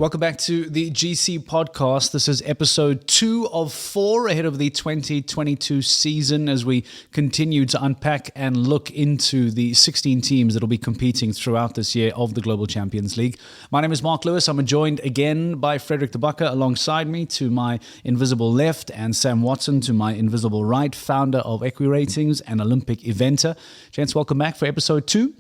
Welcome back to the GC podcast. This is episode 2 of 4 ahead of the 2022 season as we continue to unpack and look into the 16 teams that will be competing throughout this year of the Global Champions League. My name is Mark Lewis. I'm joined again by Frederick de Bakker alongside me to my invisible left and Sam Watson to my invisible right, founder of EquiRatings and Olympic eventer. Gents, welcome back for episode 2.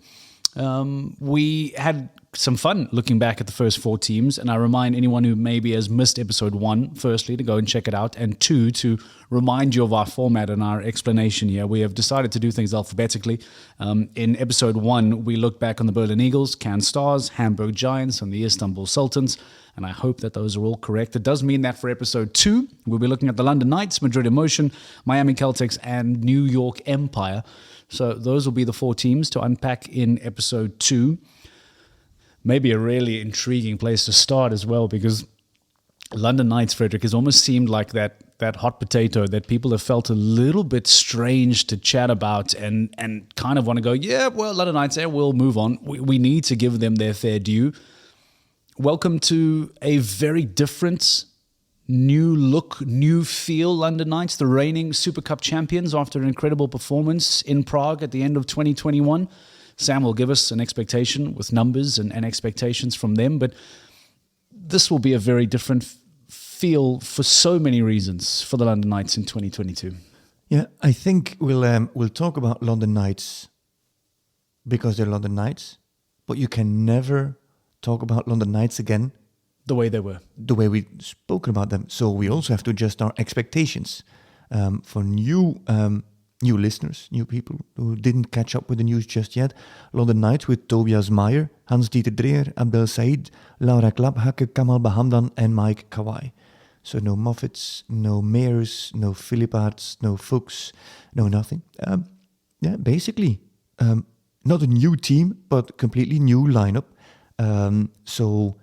We had some fun looking back at the first 4 teams, and I remind anyone who maybe has missed episode 1, firstly, to go and check it out, and 2, to remind you of our format and our explanation here. We have decided to do things alphabetically. In episode 1, we looked back on the Berlin Eagles, Cannes Stars, Hamburg Giants, and the Istanbul Sultans, and I hope that those are all correct. It does mean that for episode 2, we'll be looking at the London Knights, Madrid Emotion, Miami Celtics, and New York Empire. So those will be the 4 teams to unpack in episode 2. Maybe a really intriguing place to start as well, because London Knights, Frederick, has almost seemed like that hot potato that people have felt a little bit strange to chat about and kind of want to go, yeah, well, London Knights, we'll move on. We need to give them their fair due. Welcome to a very different, new look, new feel London Knights, the reigning Super Cup champions after an incredible performance in Prague at the end of 2021. Sam will give us an expectation with numbers and expectations from them, but this will be a very different feel for so many reasons for the London Knights in 2022. Yeah, I think we'll talk about London Knights because they're London Knights, but you can never talk about London Knights again the way they were, the way we've spoken about them. So we also have to adjust our expectations for new listeners, new people who didn't catch up with the news just yet. London Knights with Tobias Meyer, Hans-Dieter Dreher, Abdel Said, Laura Klaphakke, Kamal Bahamdan and Mike Kawai. So no Moffats, no Mayers, no Philipparts, no Fuchs, no nothing. Basically, not a new team, but completely new lineup. So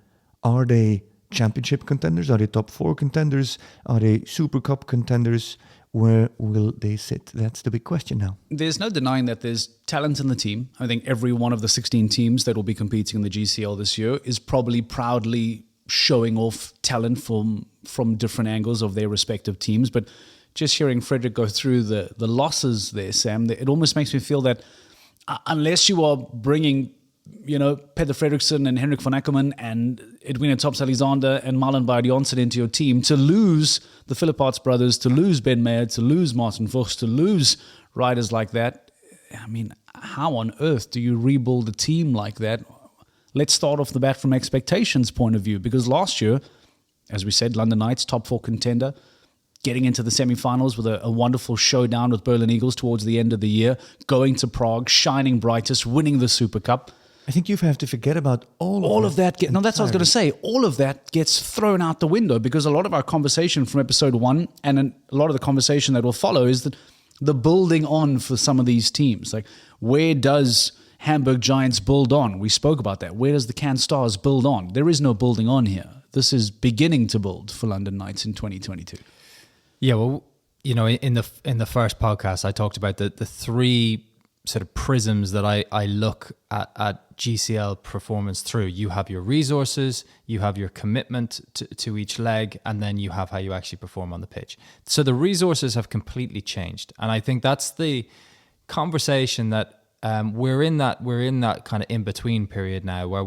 are they championship contenders? Are they top 4 contenders? Are they Super Cup contenders? Where will they sit? That's the big question now. There's no denying that there's talent in the team. I think every one of the 16 teams that will be competing in the GCL this year is probably proudly showing off talent from different angles of their respective teams. But just hearing Frederick go through the losses there, Sam, it almost makes me feel that unless you are bringing, Peter Fredriksson and Henrik van Ackerman and Edwina Tops-Alexander and Marlon Bayer-Johnson into your team, to lose the Philipparts brothers, to lose Ben Meyer, to lose Martin Fuchs, to lose riders like that, I mean, how on earth do you rebuild a team like that? Let's start off the bat from expectations point of view, because last year, as we said, London Knights, top 4 contender, getting into the semi-finals with a wonderful showdown with Berlin Eagles towards the end of the year, going to Prague, shining brightest, winning the Super Cup. I think you have to forget about all of that. No, that's what I was going to say. All of that gets thrown out the window, because a lot of our conversation from episode 1 and a lot of the conversation that will follow is that the building on for some of these teams. Like, where does Hamburg Giants build on? We spoke about that. Where does the Cannes Stars build on? There is no building on here. This is beginning to build for London Knights in 2022. Yeah, well, in the first podcast, I talked about the 3 sort of prisms that I look at GCL performance through. You have your resources, you have your commitment to each leg, and then you have how you actually perform on the pitch. So the resources have completely changed, and I think that's the conversation that we're in that kind of in between period now, where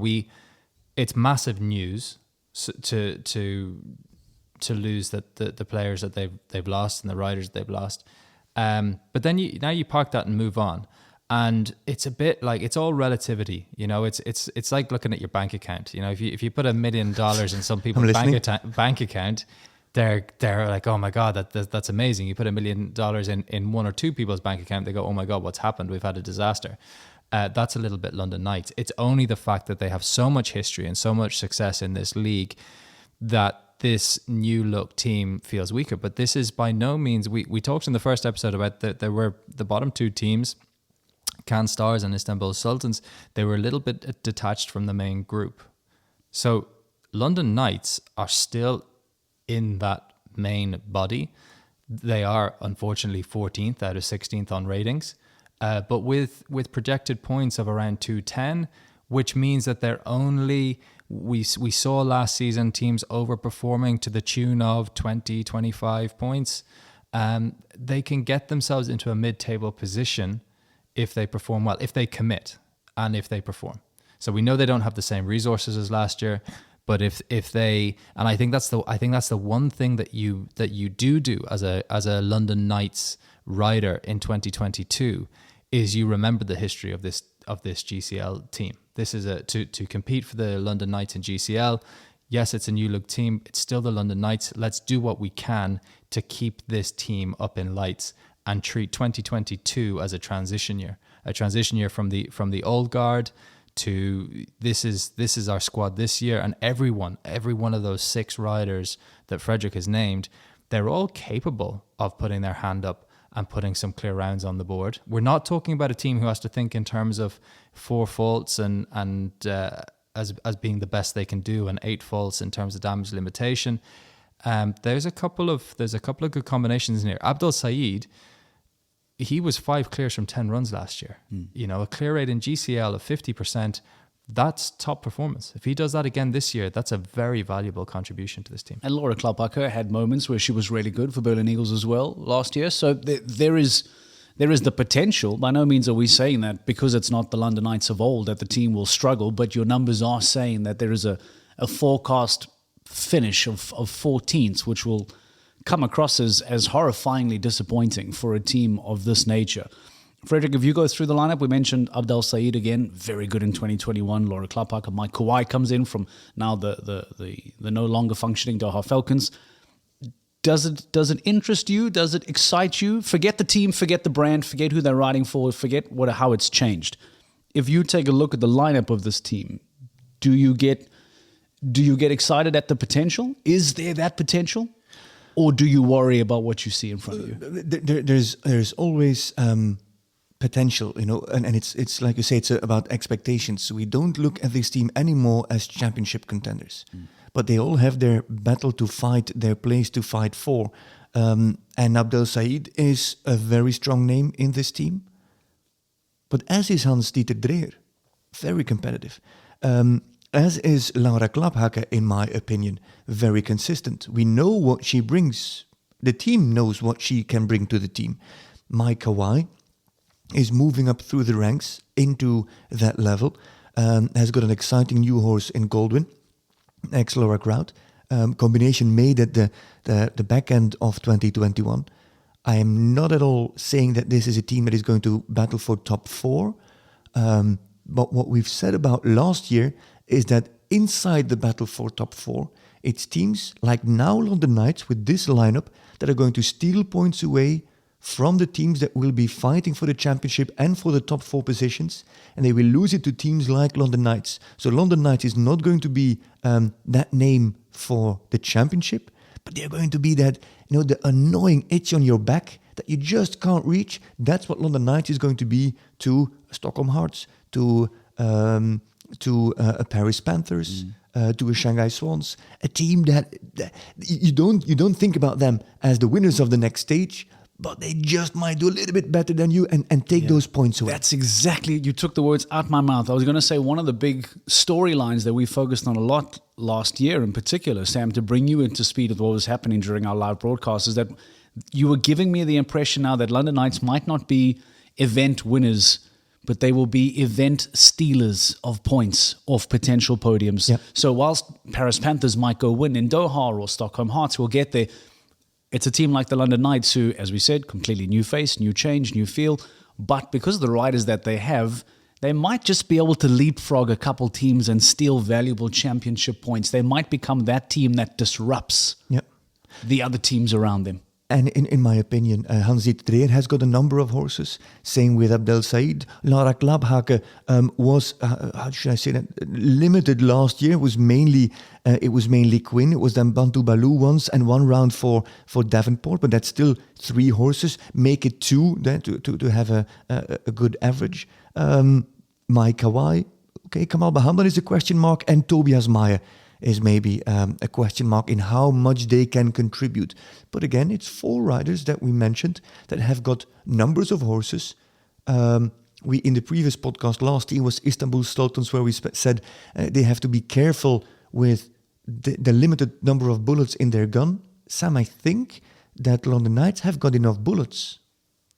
it's massive news to lose the players that they've lost and the riders that they've lost, but then you park that and move on. And it's a bit like, it's all relativity, it's like looking at your bank account. If you put $1 million in some people's bank account, they're like, oh my God, that's amazing. You put $1 million in 1 or 2 people's bank account, they go, oh my God, what's happened? We've had a disaster. That's a little bit London Knights. It's only the fact that they have so much history and so much success in this league that this new look team feels weaker. But this is by no means, we talked in the first episode about that there were the bottom 2 teams, Cannes Stars and Istanbul Sultans. They were a little bit detached from the main group. So London Knights are still in that main body. They are unfortunately 14th out of 16th on ratings, but with projected points of around 210, which means that they're only we saw last season teams overperforming to the tune of 20, 25 points. They can get themselves into a mid-table position if they perform well, if they commit and if they perform. So we know they don't have the same resources as last year, but if they, and I think that's the one thing that you do as a London Knights rider in 2022 is you remember the history of this GCL team. This is to compete for the London Knights in GCL. Yes, it's a new look team. It's still the London Knights. Let's do what we can to keep this team up in lights and treat 2022 as a transition year from the old guard to this is our squad this year. And every one of those 6 riders that Frederick has named, they're all capable of putting their hand up and putting some clear rounds on the board. We're not talking about a team who has to think in terms of 4 faults and as being the best they can do, and 8 faults in terms of damage limitation. There's a couple of good combinations in here. Abdul Saeed, he was 5 clears from 10 runs last year. You know, a clear rate in GCL of 50%. That's top performance. If he does that again this year, that's a very valuable contribution to this team. And Laura Klappacher had moments where she was really good for Berlin Eagles as well last year. So there is the potential. By no means are we saying that because it's not the London Knights of old that the team will struggle, but your numbers are saying that there is a forecast finish of 14th, which will come across as horrifyingly disappointing for a team of this nature. Frederick, if you go through the lineup, we mentioned Abdel Saeed again, very good in 2021. Laura Klappacher, Mike Kawhi comes in from now the no longer functioning Doha Falcons. Does it interest you? Does it excite you? Forget the team, forget the brand, forget who they're riding for, forget how it's changed. If you take a look at the lineup of this team, do you get excited at the potential? Is there that potential? Or do you worry about what you see in front of you? There's always potential, you know, and it's like you say, it's about expectations. So we don't look at this team anymore as championship contenders, but they all have their battle to fight, their place to fight for. And Abdel Saeed is a very strong name in this team, but as is Hans-Dieter Dreher, very competitive. As is Laura Klappacher, in my opinion, very consistent. We know what she brings. The team knows what she can bring to the team. Mike Kawhi is moving up through the ranks into that level. Has got an exciting new horse in Goldwyn, ex-Laura Kraut. Combination made at the back end of 2021. I am not at all saying that this is a team that is going to battle for top 4. But what we've said about last year is that inside the battle for top 4, it's teams like now London Knights with this lineup that are going to steal points away from the teams that will be fighting for the championship and for the top 4 positions, and they will lose it to teams like London Knights. So London Knights is not going to be that name for the championship, but they're going to be that, you know, the annoying itch on your back that you just can't reach. That's what London Knights is going to be to Stockholm Hearts, to a Paris Panthers, to a Shanghai Swans, a team that you don't think about them as the winners of the next stage, but they just might do a little bit better than you and take those points away. That's exactly, you took the words out my mouth. I was going to say one of the big storylines that we focused on a lot last year in particular, Sam, to bring you into speed with what was happening during our live broadcast, is that you were giving me the impression now that London Knights might not be event winners, but they will be event stealers of points off potential podiums. Yep. So whilst Paris Panthers might go win in Doha or Stockholm Hearts will get there, it's a team like the London Knights who, as we said, completely new face, new change, new feel. But because of the riders that they have, they might just be able to leapfrog a couple teams and steal valuable championship points. They might become that team that disrupts the other teams around them. And in my opinion, Hans-Dieter Dreher has got a number of horses. Same with Abdel Saeed. Laura Klappacher was, how should I say that, limited last year. It was mainly Quinn. It was then Bantu Baloo once and 1 round for Davenport. But that's still 3 horses. Make it 2 then to have a good average. Mike Kawhi. Okay, Kamal Bahamdan is a question mark. And Tobias Meyer is maybe a question mark in how much they can contribute. But again, it's 4 riders that we mentioned that have got numbers of horses we in the previous podcast last year was Istanbul Sultans, where we said they have to be careful with the limited number of bullets in their gun. Sam, I think that London Knights have got enough bullets.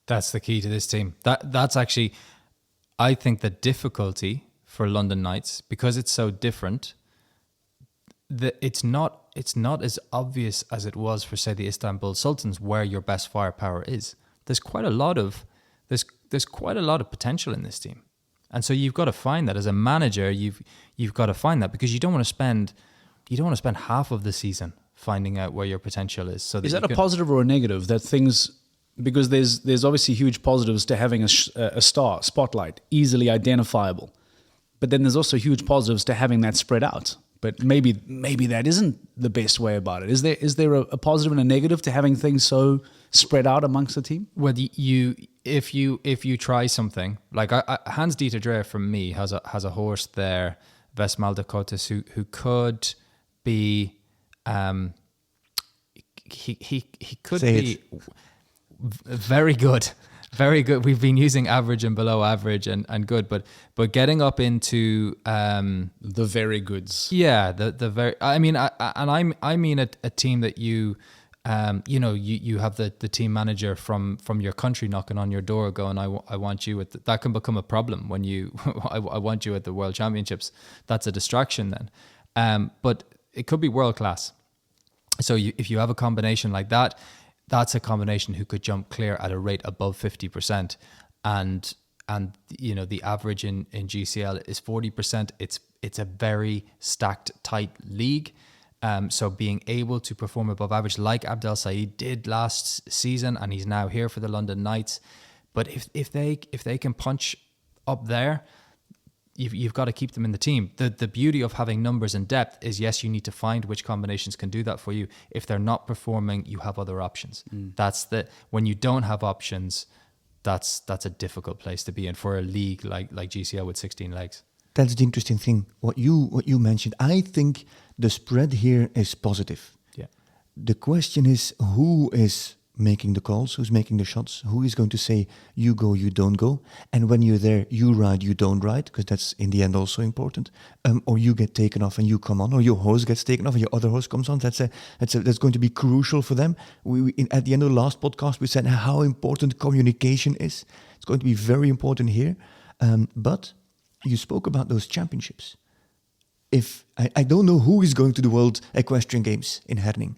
That's the key to this team. That's actually, I think, the difficulty for London Knights, because it's so different. It's not as obvious as it was for, say, the Istanbul Sultans, where your best firepower is. There's quite a lot of potential in this team, and so you've got to find that as a manager. You've got to find that, because you don't want to spend half of the season finding out where your potential is. So is that a positive or a negative? That things, because there's obviously huge positives to having a spotlight, easily identifiable, but then there's also huge positives to having that spread out. But maybe that isn't the best way about it. Is there a positive and a negative to having things so spread out amongst the team? Well, if you try something like Hans Dieter Dreher from me has a horse there, Westmaldakotis, who could be he could be very good. Very good. We've been using average and below average and good, but getting up into the very goods. Yeah, the very. I mean, I mean a team that you have the team manager from your country knocking on your door, going, I want you at that can become a problem when you I want you at the World Championships. That's a distraction then, but it could be world class. So if you have a combination like that. That's a combination who could jump clear at a rate above 50%, and the average in GCL is 40%. It's a very stacked, tight league. So being able to perform above average, like Abdel Said did last season, and he's now here for the London Knights. But if they can punch up there, you've got to keep them in the team. The beauty of having numbers and depth is, yes, you need to find which combinations can do that for you. If they're not performing, you have other options. When you don't have options, that's a difficult place to be in for a league like GCL with 16 legs. That's the interesting thing. What you mentioned, I think the spread here is positive. Yeah. The question is, who is making the calls, who's making the shots, who is going to say you go, you don't go, and when you're there, you ride, you don't ride, because that's in the end also important, or you get taken off and you come on, or your horse gets taken off and your other horse comes on. That's going to be crucial for them. At the end of the last podcast, we said how important communication is. It's going to be very important here. But you spoke about those championships. If I don't know who is going to the World Equestrian Games in Herning.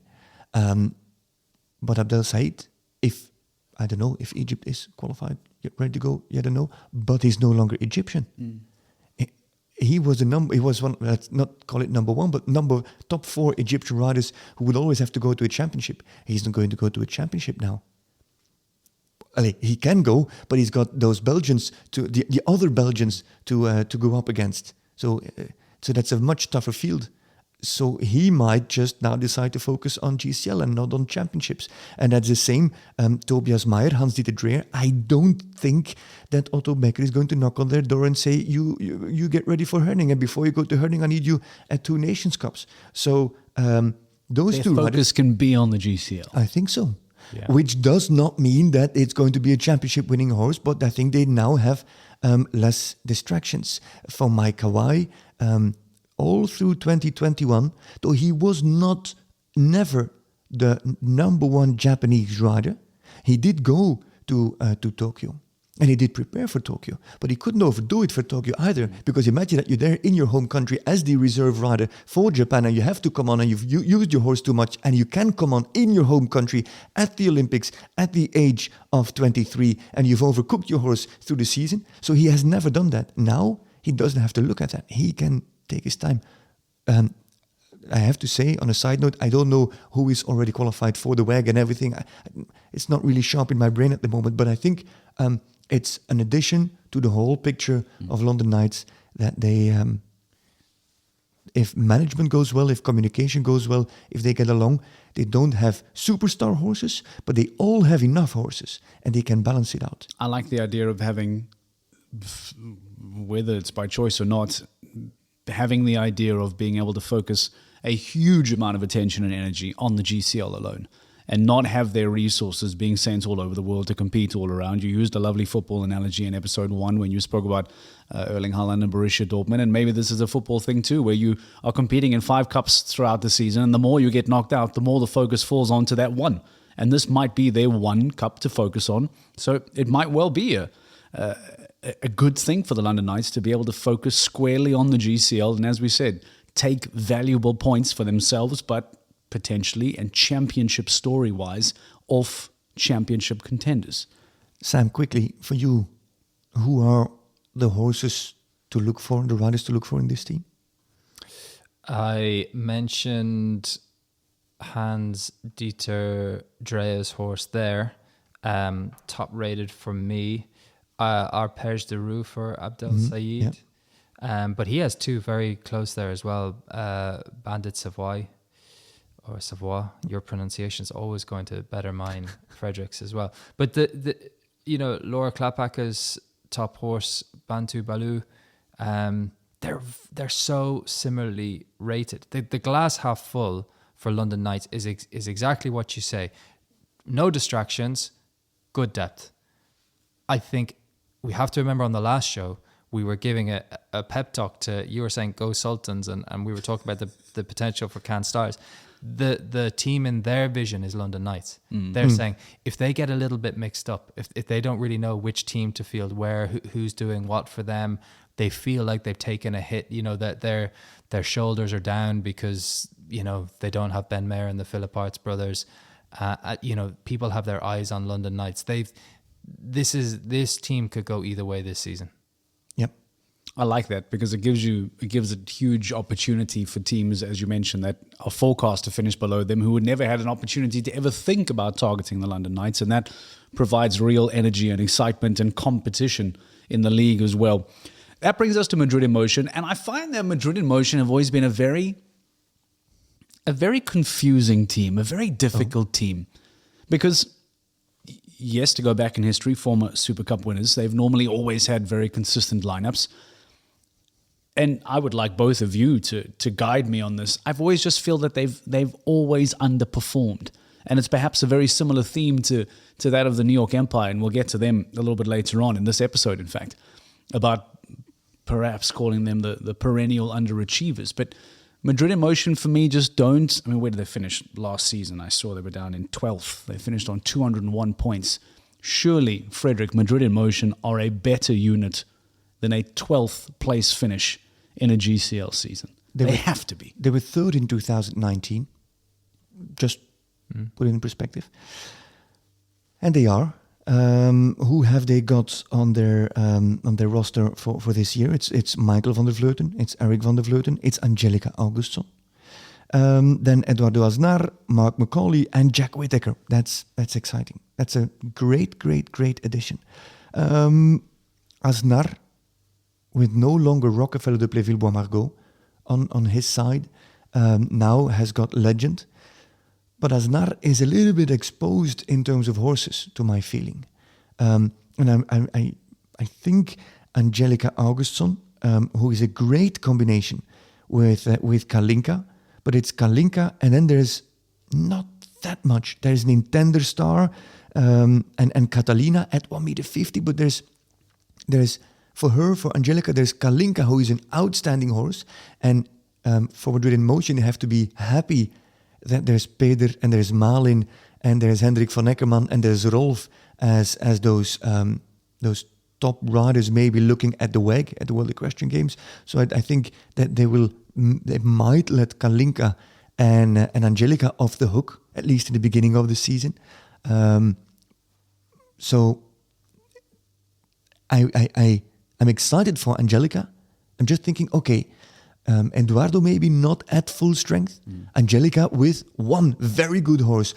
But Abdel Said, I don't know if Egypt is qualified, ready to go, I don't know, but he's no longer Egyptian. He was one, let's not call it number one, but top 4 Egyptian riders who would always have to go to a championship. He's not going to go to a championship now. He can go, but he's got those Belgians, the other Belgians to go up against. So that's a much tougher field. So he might just now decide to focus on GCL and not on championships. And that's the same, Tobias Meyer, Hans Dieter Dreher. I don't think that Otto Becker is going to knock on their door and say, you get ready for Herning, and before you go to Herning, I need you at 2 Nations Cups. So those their two focus riders can be on the GCL. I think so. Yeah. Which does not mean that it's going to be a championship winning horse, but I think they now have less distractions. For Mike Kawai, all through 2021, though he was never the number 1 Japanese rider, he did go to Tokyo. And he did prepare for Tokyo. But he couldn't overdo it for Tokyo either, because imagine that you're there in your home country as the reserve rider for Japan, and you have to come on, and you've used your horse too much, and you can come on in your home country at the Olympics at the age of 23, and you've overcooked your horse through the season. So he has never done that. Now he doesn't have to look at that. He can take his time. I have to say, on a side note, I don't know who is already qualified for the WEG and everything. It's not really sharp in my brain at the moment, but I think it's an addition to the whole picture of London Knights that they, if management goes well, if communication goes well, if they get along, they don't have superstar horses, but they all have enough horses and they can balance it out. I like the idea of having, whether it's by choice or not, having the idea of being able to focus a huge amount of attention and energy on the GCL alone. and not have their resources being sent all over the world to compete all around. You used a lovely football analogy in episode 1 when you spoke about Erling Haaland and Borussia Dortmund, and maybe this is a football thing too, where you are competing in 5 cups throughout the season, and the more you get knocked out, the more the focus falls onto that one. And this might be their one cup to focus on. So it might well be a good thing for the London Knights to be able to focus squarely on the GCL, and as we said, take valuable points for themselves, but potentially, and championship story-wise, off championship contenders. Sam, quickly, for you, who are the horses to look for, the riders to look for in this team? I mentioned Hans-Dieter Drea's horse there, top rated for me. Arpège de Roue for Abdel Said. Yeah. But he has 2 very close there as well. Bandit Savoy, or Savoy. Your pronunciation is always going to better mine, Frederic's as well. But the Laura Klapacker's top horse, Bantu Baloo, they're so similarly rated. The glass half full for London Knights is exactly what you say. No distractions, good depth. I think we have to remember on the last show, we were giving a pep talk to, you were saying go Sultans, and we were talking about the potential for Can Stars. The team in their vision is London Knights. They're saying if they get a little bit mixed up, if they don't really know which team to field where, who's doing what for them, they feel like they've taken a hit, that their shoulders are down because, they don't have Ben Maher and the Philip Arts brothers. People have their eyes on London Knights. This team could go either way this season. Yep. I like that because it gives a huge opportunity for teams, as you mentioned, that are forecast to finish below them, who would never had an opportunity to ever think about targeting the London Knights, and that provides real energy and excitement and competition in the league as well. That brings us to Madrid in Motion, and I find that Madrid in Motion have always been a very confusing team, a very difficult team, because yes, to go back in history, former Super Cup winners, they've normally always had very consistent lineups. And I would like both of you to guide me on this. I've always just feel that they've always underperformed. And it's perhaps a very similar theme to that of the New York Empire, and we'll get to them a little bit later on in this episode, in fact, about perhaps calling them the perennial underachievers. But Madrid in Motion for me just don't. I mean, where did they finish last season? I saw they were down in 12th. They finished on 201 points. Surely, Frederick, Madrid in Motion are a better unit than a 12th place finish in a GCL season. They have to be. They were 3rd in 2019. Just put it in perspective. And they are. Who have they got on their roster for this year? It's Michael van der Vleuten, it's Eric van der Vleuten, it's Angelica Augustsson, then Eduardo Aznar, Mark McCauley, and Jack Whittaker. That's exciting. That's a great addition. Aznar, with no longer Rockefeller de Pléville-Bois-Margaux on his side, now has got Legend. But Aznar is a little bit exposed in terms of horses, to my feeling. And I think Angelica Augustsson, who is a great combination with Kalinka, but it's Kalinka, and then there's not that much. There's an Intender Star and Catalina at 1.50 m, but there's for Angelica, there's Kalinka, who is an outstanding horse, and for Madrid in Motion, you have to be happy that there's Peder and there's Malin and there's Hendrik van Eckermann and there's Rolf as those top riders maybe looking at the WEG, at the World Equestrian Games. So I think that they might let Kalinka and Angelica off the hook, at least in the beginning of the season. So I'm excited for Angelica. I'm just thinking, okay, Eduardo maybe not at full strength. Angelica with one very good horse.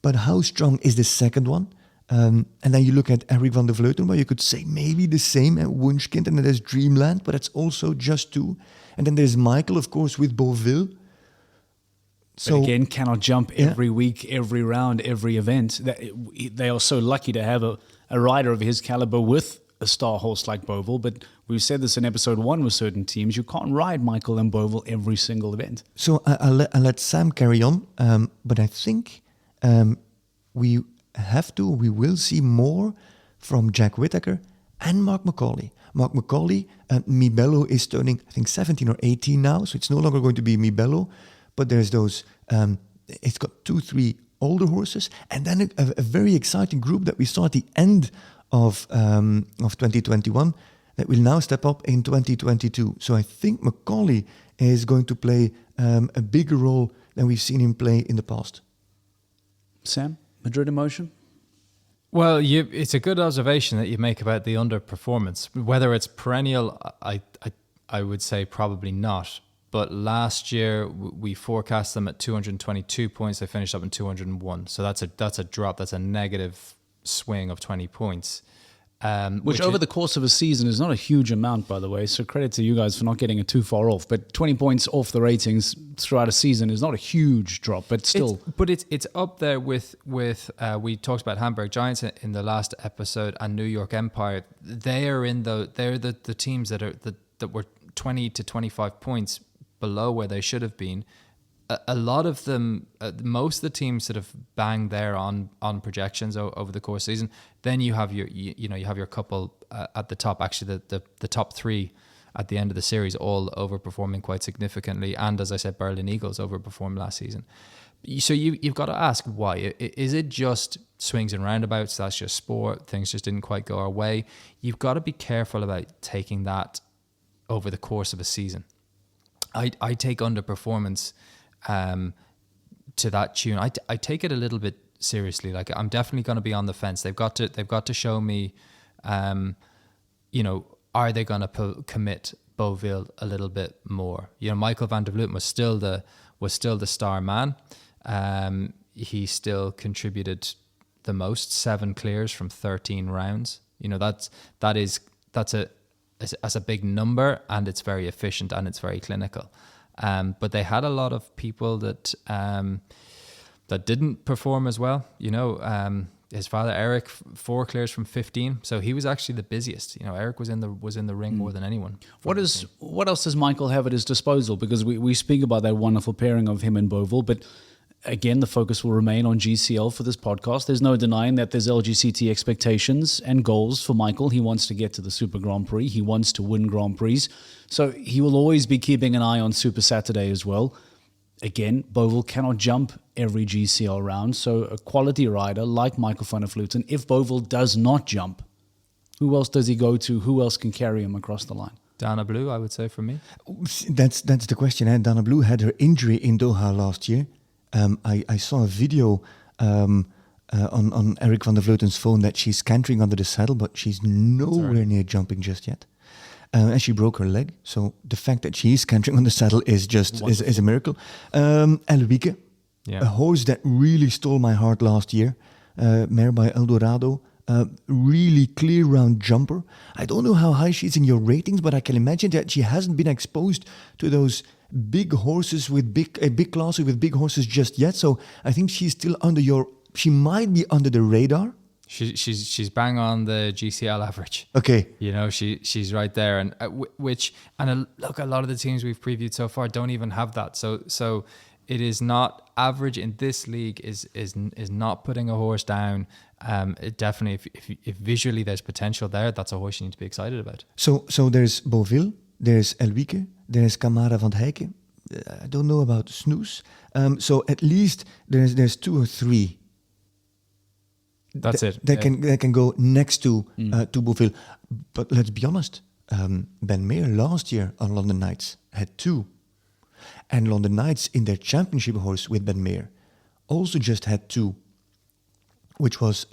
But how strong is the second one? And then you look at Eric van der Vleuten, where you could say maybe the same at Wunschkind, and then there's Dreamland, but it's also just 2. And then there's Michael, of course, with Beauville. So again, cannot jump every week, every round, every event. They are so lucky to have a rider of his caliber with a star horse like Beauville, but we've said this in episode 1 with certain teams, you can't ride Michael and Beauville every single event. So I'll let Sam carry on, but I think we will see more from Jack Whittaker and Mark McCauley. Mark McCauley, Mibello is turning, I think, 17 or 18 now, so it's no longer going to be Mibello, but there's those, it's got 2-3 older horses, and then a very exciting group that we saw at the end of 2021 that will now step up in 2022. So I think McCauley is going to play a bigger role than we've seen him play in the past. Sam, Madrid Emotion? Well, it's a good observation that you make about the underperformance. Whether it's perennial, I would say probably not. But last year we forecast them at 222 points. They finished up in 201. So that's a drop. That's a negative swing of 20 points. Which over the course of a season is not a huge amount, by the way. So credit to you guys for not getting it too far off. But 20 points off the ratings throughout a season is not a huge drop, but still. It's up there with we talked about Hamburg Giants in the last episode and New York Empire. They're the teams that were 20 to 25 points below where they should have been. A lot of them, most of the teams that have banged there on projections over the course of the season. Then you have your couple at the top. Actually, the top three at the end of the series all overperforming quite significantly. And as I said, Berlin Eagles overperformed last season. So you've got to ask why. Is it just swings and roundabouts? That's just sport. Things just didn't quite go our way. You've got to be careful about taking that over the course of a season. I take underperformance to that tune. I take it a little bit seriously. Like, I'm definitely going to be on the fence. They've got to show me, are they going to commit Beauville a little bit more? Michael van der Vleuten was still the star man. He still contributed the most, 7 clears from 13 rounds. That's a big number, and it's very efficient and it's very clinical. But they had a lot of people that didn't perform as well. His father Eric, 4 clears from 15, so he was actually the busiest. Eric was in the ring more than anyone. What else does Michael have at his disposal? Because we speak about that wonderful pairing of him and Beauville, but again, the focus will remain on GCL for this podcast. There's no denying that there's LGCT expectations and goals for Michael. He wants to get to the Super Grand Prix. He wants to win Grand Prix. So he will always be keeping an eye on Super Saturday as well. Again, Beauville cannot jump every GCL round. So a quality rider like Michael van der Vleuten, if Beauville does not jump, who else does he go to? Who else can carry him across the line? Dana Blue, I would say, for me. That's the question. Dana Blue had her injury in Doha last year. I saw a video on Eric van der Vleuten's phone that she's cantering under the saddle, but she's nowhere near jumping just yet. And she broke her leg. So the fact that she is cantering on the saddle is a miracle. Elwieke, a horse that really stole my heart last year, mare by Eldorado. Really clear round jumper. I don't know how high she's in your ratings, but I can imagine that she hasn't been exposed to those big horses with big classes with big horses just yet. So I think she's still she might be under the radar. She's bang on the GCL average. Okay. She's right there, and look, a lot of the teams we've previewed so far don't even have that. So it is not average in this league. Is not putting a horse down. It definitely, if visually there's potential there, that's a horse you need to be excited about. So there's Beauville, there's Elwieke, there's Camara van Heijken. I don't know about Snoes. So at least there's 2 or 3. That's it. They can go next to Beauville. But let's be honest, Ben Meer last year on London Knights had 2. And London Knights in their championship horse with Ben Meer also just had 2. Which was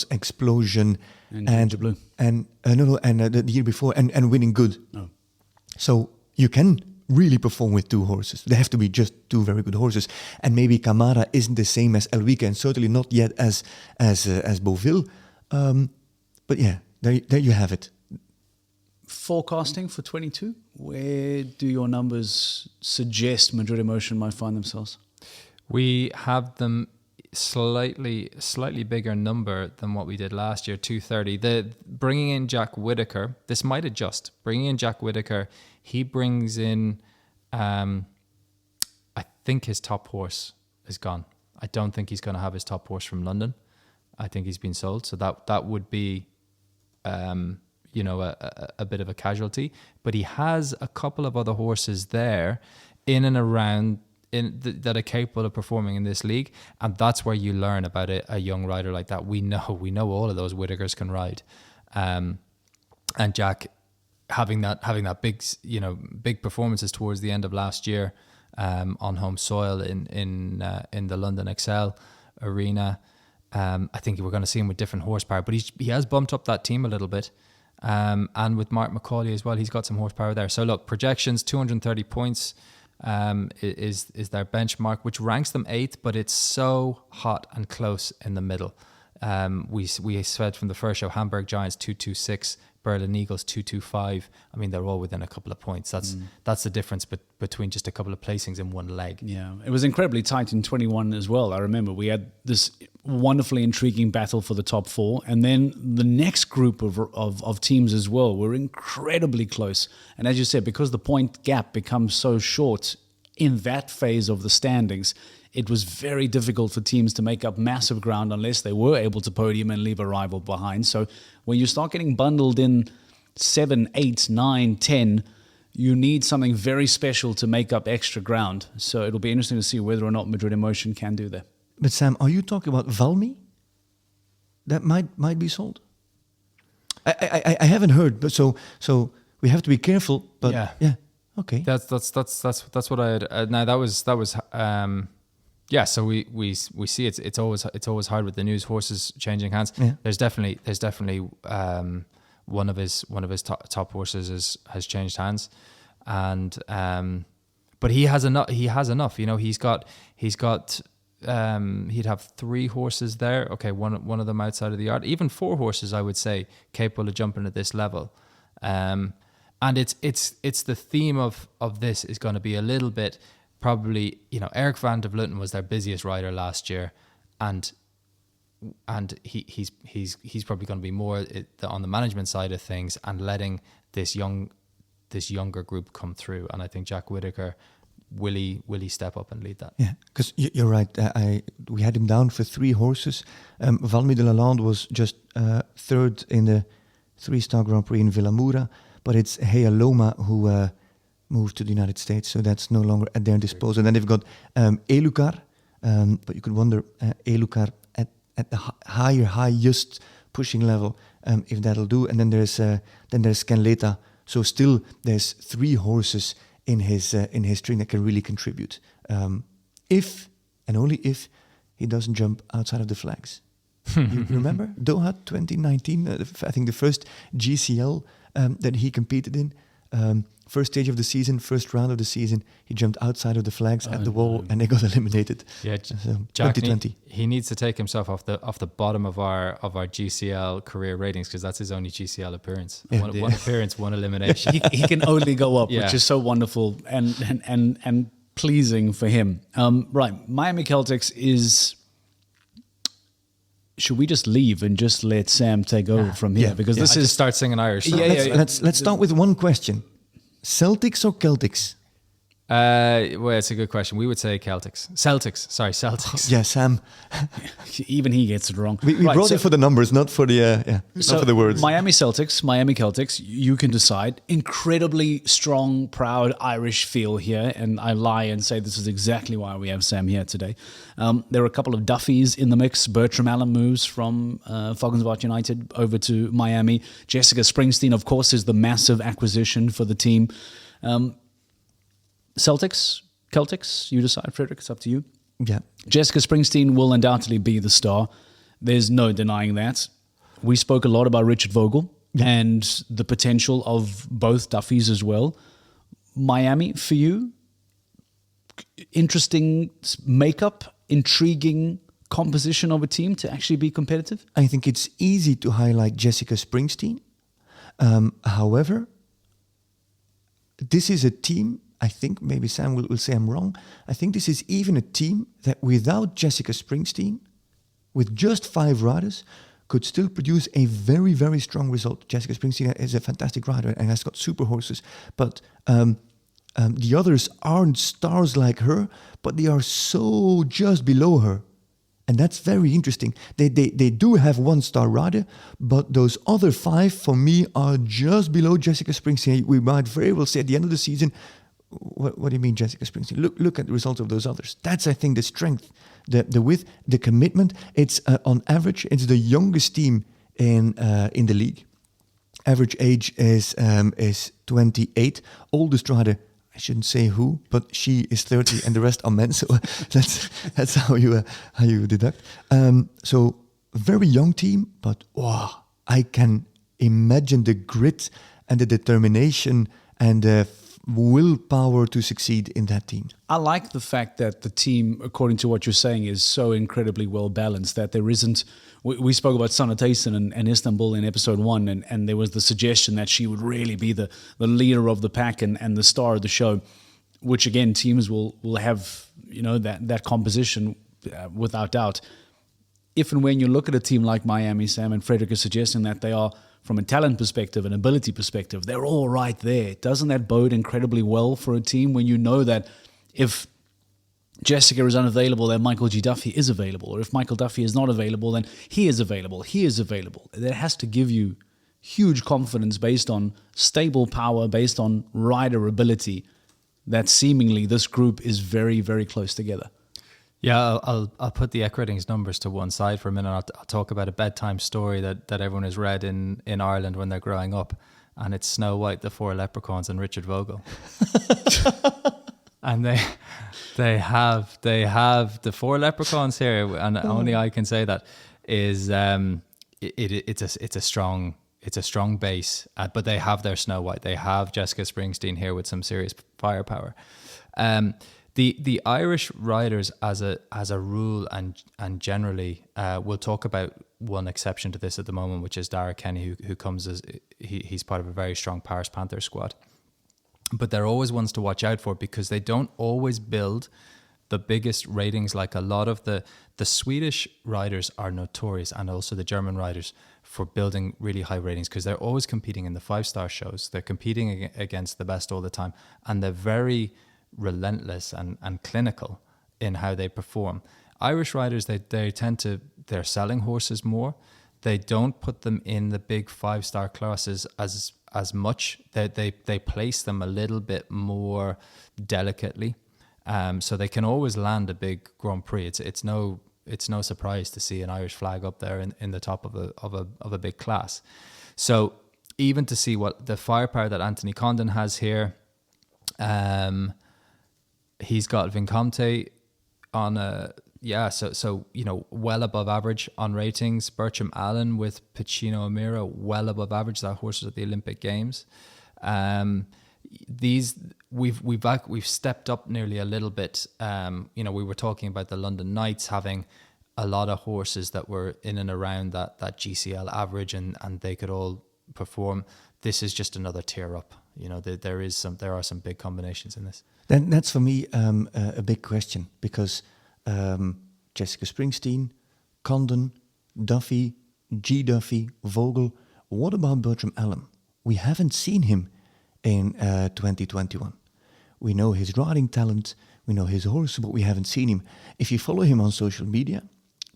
Explosion and Blue. and the year before and Winning Good. Oh. So you can really perform with 2 horses. They have to be just 2 very good horses. And maybe Camara isn't the same as Elwieke, and certainly not yet as Beauville. But yeah, there you have it. Forecasting for 22. Where do your numbers suggest Madrid Emotion might find themselves? We have them slightly bigger number than what we did last year, 230. Bringing in Jack Whittaker, this might adjust. Bringing in Jack Whittaker, he brings in, I think his top horse is gone. I don't think he's going to have his top horse from London. I think he's been sold. So that would be, you know, a bit of a casualty. But he has a couple of other horses there in and around that are capable of performing in this league. And that's where you learn about a young rider like that. We know all of those Whittakers can ride. And Jack having that big, you know, big performances towards the end of last year, on home soil in the London XL arena. I think we're going to see him with different horsepower, but he has bumped up that team a little bit. And with Mark McCauley as well, he's got some horsepower there. So look, projections, 230 points is their benchmark, which ranks them 8th, but it's so hot and close in the middle. We said from the first show, Hamburg Giants 226, Berlin Eagles 225. I mean, they're all within a couple of points. That's the difference between just a couple of placings in one leg. Yeah, it was incredibly tight in 21 as well. I remember we had this wonderfully intriguing battle for the top 4, and then the next group of teams as well were incredibly close. And as you said, because the point gap becomes so short in that phase of the standings, it was very difficult for teams to make up massive ground unless they were able to podium and leave a rival behind. So when you start getting bundled in 7, 8, 9, 10, you need something very special to make up extra ground. So it'll be interesting to see whether or not Madrid Emotion can do that. But Sam, are you talking about Valmy? That might be sold. I haven't heard, but so we have to be careful. But yeah, okay. That's what I had. Now that was. Yeah, so we see it's always hard with the news, horses changing hands. Yeah. There's definitely one of his top horses has changed hands, and but he has enough. You know, he'd have 3 horses there. Okay, one of them outside of the yard. Even 4 horses, I would say, capable of jumping at this level. And it's the theme of this is going to be a little bit. Probably, you know, Eric van der Vleuten was their busiest rider last year, and he's probably going to be more on the management side of things and letting this younger group come through. And I think Jack Whittaker will he step up and lead that? Yeah, because you're right. We had him down for 3 horses. Valmy de la Lande was just 3rd in the 3-star Grand Prix in Villamoura, but it's Heya Loma who moved to the United States, so that's no longer at their disposal. And then they've got Elukar, but you could wonder Elukar at the highest pushing level, if that'll do. And then there's Scanleta. So still there's 3 horses in his string that can really contribute, if and only if he doesn't jump outside of the flags. You remember Doha 2019? I think the first GCL that he competed in. First stage of the season, first round of the season, he jumped outside of the flags at the wall, and they got eliminated. Yeah, so Jack, 2020. He needs to take himself off the bottom of our GCL career ratings, because that's his only GCL appearance. Yeah, one appearance, one elimination. he can only go up, Yeah. which is so wonderful and pleasing for him. Right, Miami Celtics is. Should we just leave and just let Sam take over from here? Because this I is just start singing Irish. Let's start with one question: Celtics or Celtics? Well, it's a good question. We would say Celtics. Celtics. Yeah, Sam. even he gets it wrong. We Right, brought so- it for the numbers, not for the not for the words. Miami Celtics, you can decide. Incredibly strong, proud Irish feel here, and I lie and say this is exactly why we have Sam here today. There are a couple of Duffies in the mix. Bertram Allen moves from Foggensbach United over to Miami. Jessica Springsteen, of course, is the massive acquisition for the team. Celtics, you decide, Frederick, it's up to you. Yeah. Jessica Springsteen will undoubtedly be the star. There's no denying that. We spoke a lot about Richard Vogel and the potential of both Duffies as well. Miami, for you, interesting makeup, intriguing composition of a team to actually be competitive? I think it's easy to highlight Jessica Springsteen. However, this is a team, I think maybe Sam will say I'm wrong. I think this is even a team that without Jessica Springsteen, with just 5 riders, could still produce a very, very strong result. Jessica Springsteen is a fantastic rider and has got super horses. But the others aren't stars like her, but they are so just below her. And that's very interesting. They do have one-star rider, but those other 5 for me are just below Jessica Springsteen. We might very well say at the end of the season, what do you mean Jessica Springsteen? Look at the results of those others. That's, I think, the strength, the width, the commitment. It's on average, it's the youngest team in the league. Average age is 28. Oldest rider, I shouldn't say who, but she is 30 and the rest are men. So that's how you deduct. So very young team, but wow, I can imagine the grit and the determination and the willpower to succeed in that team. I like the fact that the team, according to what you're saying, is so incredibly well balanced that there isn't. We spoke about Sana Tayson and Istanbul in episode 1, and there was the suggestion that she would really be the leader of the pack and the star of the show, which again teams will have that composition without doubt. If and when you look at a team like Miami, Sam and Frederick are suggesting that they are, from a talent perspective, an ability perspective, they're all right there. Doesn't that bode incredibly well for a team when you know that if Jessica is unavailable, then Michael G. Duffy is available, or if Michael Duffy is not available, then he is available. That has to give you huge confidence based on stable power, based on rider ability, that seemingly this group is very, very close together. Yeah, I'll put the Eck Ratings numbers to one side for a minute. I'll talk about a bedtime story that everyone has read in Ireland when they're growing up, and it's Snow White, the Four Leprechauns, and Richard Vogel. And they have the 4 leprechauns here, and only I can say that is it's a strong base, but they have their Snow White. They have Jessica Springsteen here with some serious firepower. The Irish riders as a rule and generally, we'll talk about one exception to this at the moment, which is Dara Kenny, who comes as he's part of a very strong Paris Panthers squad. But they're always ones to watch out for because they don't always build the biggest ratings. Like a lot of the Swedish riders are notorious, and also the German riders, for building really high ratings because they're always competing in the 5-star shows. They're competing against the best all the time, and they're very relentless and clinical in how they perform. Irish riders, they tend to, they're selling horses more. They don't put them in the big 5-star classes as much. They place them a little bit more delicately, so they can always land a big Grand Prix. It's no surprise to see an Irish flag up there in the top of a big class. So even to see what the firepower that Anthony Condon has here, he's got Vincomte on a well above average on ratings. Bertram Allen with Pacino Amira, well above average. That horse was at the Olympic Games. We've stepped up nearly a little bit. We were talking about the London Knights having a lot of horses that were in and around that GCL average, and they could all perform. This is just another tier up. There are some big combinations in this. Then that's for me a big question because Jessica Springsteen, Condon, Duffy, G. Duffy, Vogel. What about Bertram Allen? We haven't seen him in 2021. We know his riding talent, we know his horse, but we haven't seen him. If you follow him on social media,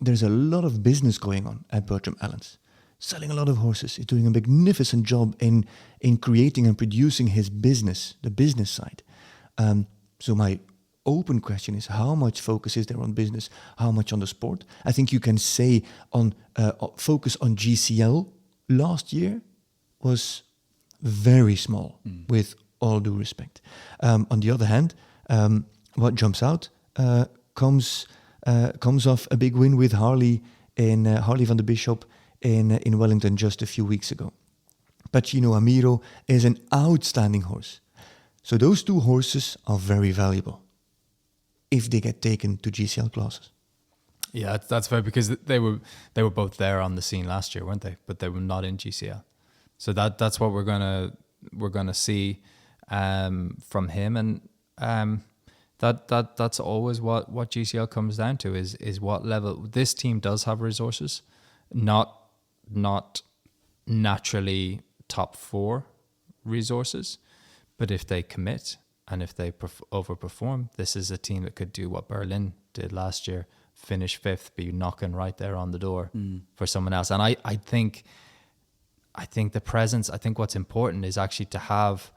there's a lot of business going on at Bertram Allen's. Selling a lot of horses. He's doing a magnificent job in creating and producing his business, the business side. So my open question is, how much focus is there on business? How much on the sport? I think you can say on focus on GCL last year was very small, with all due respect. On the other hand, what jumps out comes off a big win with Harley van der Bishop in Wellington just a few weeks ago. Pacino Amiro is an outstanding horse. So those 2 horses are very valuable if they get taken to GCL classes. Yeah, that's fair because they were both there on the scene last year, weren't they? But they were not in GCL. So that's what we're gonna see from him, and that's always what GCL comes down to is what level. This team does have resources, not naturally top 4 resources, but if they commit and if they overperform, this is a team that could do what Berlin did last year finish fifth, be knocking right there on the door for someone else. And I think the presence, I think what's important is actually to have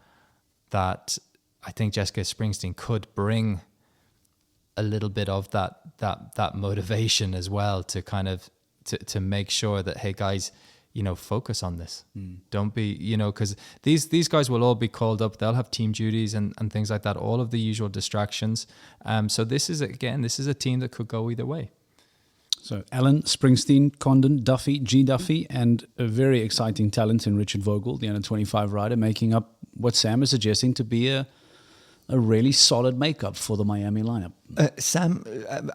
that. I think Jessica Springsteen could bring a little bit of that motivation as well, to kind of to make sure that, hey guys, focus on this. Don't be, because these guys will all be called up. They'll have team duties and things like that, all of the usual distractions. So this is a team that could go either way. So Allen, Springsteen, Condon, Duffy, G. Duffy, and a very exciting talent in Richard Vogel, the under-25 rider, making up what Sam is suggesting to be a really solid makeup for the Miami lineup. Sam,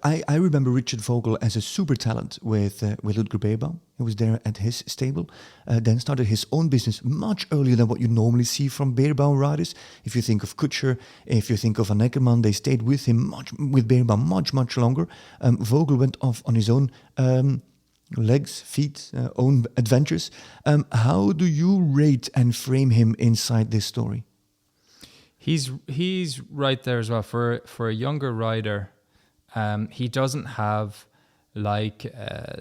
I remember Richard Vogel as a super talent with Ludger Beerbaum. He was there at his stable, then started his own business much earlier than what you normally see from Beerbaum riders. If you think of Kutscher, if you think of Van Eckermann, they stayed with him with Beerbaum much longer. Vogel went off on his own legs, feet, own adventures. How do you rate and frame him inside this story? He's right there as well for a younger rider. He doesn't have